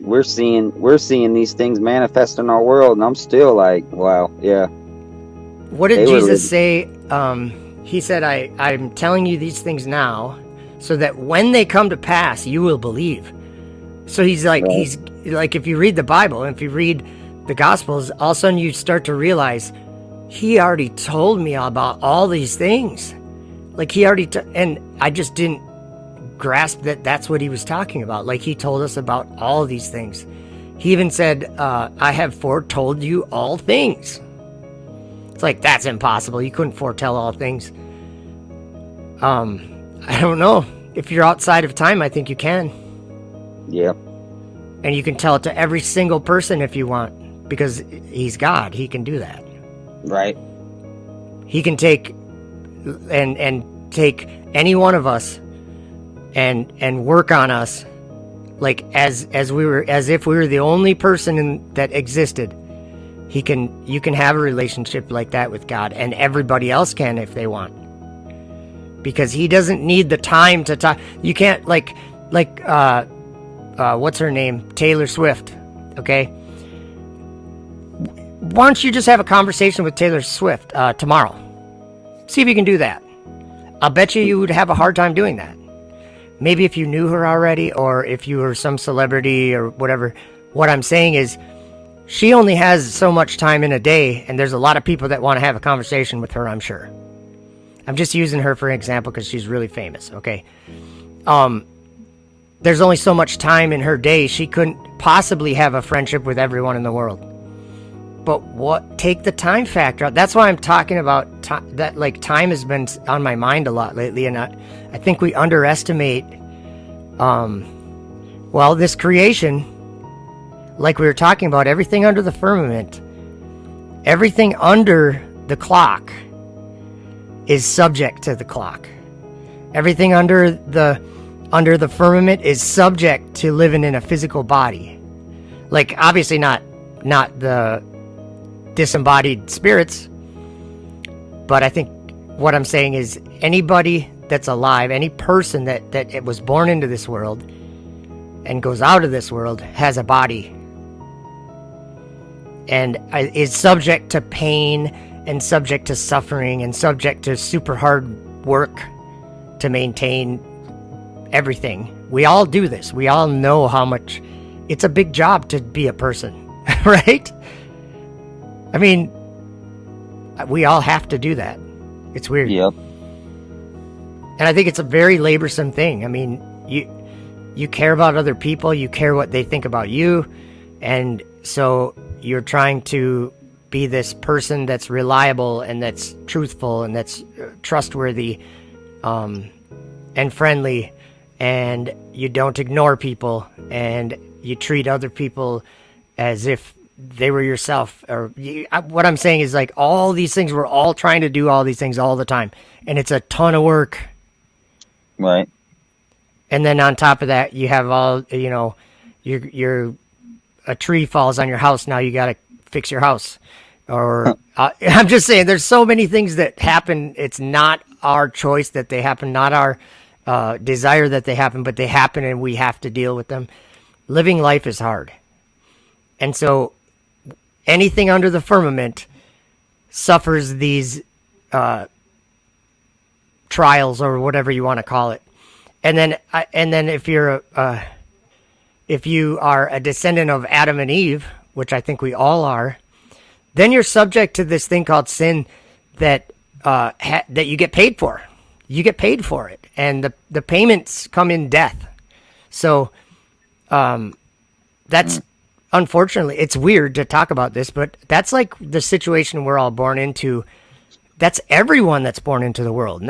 we're seeing these things manifest in our world, and I'm still like, wow, yeah. What did Jesus say? He said, I'm telling you these things now so that when they come to pass, you will believe. So he's like, Right. he's like, if you read the Bible, if you read the Gospels, all of a sudden you start to realize he already told me about all these things. Like he already, and I just didn't grasp that that's what he was talking about. Like he told us about all these things. He even said, I have foretold you all things. It's like, that's impossible. You couldn't foretell all things. I don't know. If you're outside of time, I think you can. Yep. And you can tell it to every single person if you want, because he's God. He can do that. Right. He can take and take any one of us and work on us like as if we were the only person that existed. You can have a relationship like that with God, and everybody else can if they want. Because he doesn't need the time to talk. You can't like what's her name? Taylor Swift. Okay. Why don't you just have a conversation with Taylor Swift tomorrow? See if you can do that. I'll bet you would have a hard time doing that. Maybe if you knew her already, or if you were some celebrity or whatever. What I'm saying is, she only has so much time in a day, and there's a lot of people that want to have a conversation with her, I'm sure. I'm just using her for an example because she's really famous, okay? There's only so much time in her day. She couldn't possibly have a friendship with everyone in the world. But take the time factor out. That's why I'm talking about that. Like, time has been on my mind a lot lately, and I think we underestimate, this creation. Like we were talking about, everything under the firmament, everything under the clock is subject to the clock. Everything under the firmament is subject to living in a physical body. Like, obviously not the disembodied spirits, but I think what I'm saying is anybody that's alive, any person that it was born into this world and goes out of this world has a body and is subject to pain and subject to suffering and subject to super hard work to maintain everything. We all do this. We all know how much it's a big job to be a person, right? I mean, we all have to do that. It's weird. Yep. And I think it's a very laborsome thing. I mean, you care about other people, you care what they think about you, and so you're trying to be this person that's reliable and that's truthful and that's trustworthy, and friendly, and you don't ignore people, and you treat other people as if they were yourself. What I'm saying is, like, all these things, we're all trying to do all these things all the time, and it's a ton of work. Right. And then on top of that, you have all, you're a tree falls on your house, now you got to fix your house. Or I'm just saying, there's so many things that happen. It's not our choice that they happen, not our desire that they happen, but they happen and we have to deal with them. Living life is hard. And so anything under the firmament suffers these trials, or whatever you want to call it. And then if you are a descendant of Adam and Eve, which I think we all are, then you're subject to this thing called sin that that you get paid for. You get paid for it, and the payments come in death. So that's unfortunately, it's weird to talk about this, but that's like the situation we're all born into. That's everyone that's born into the world.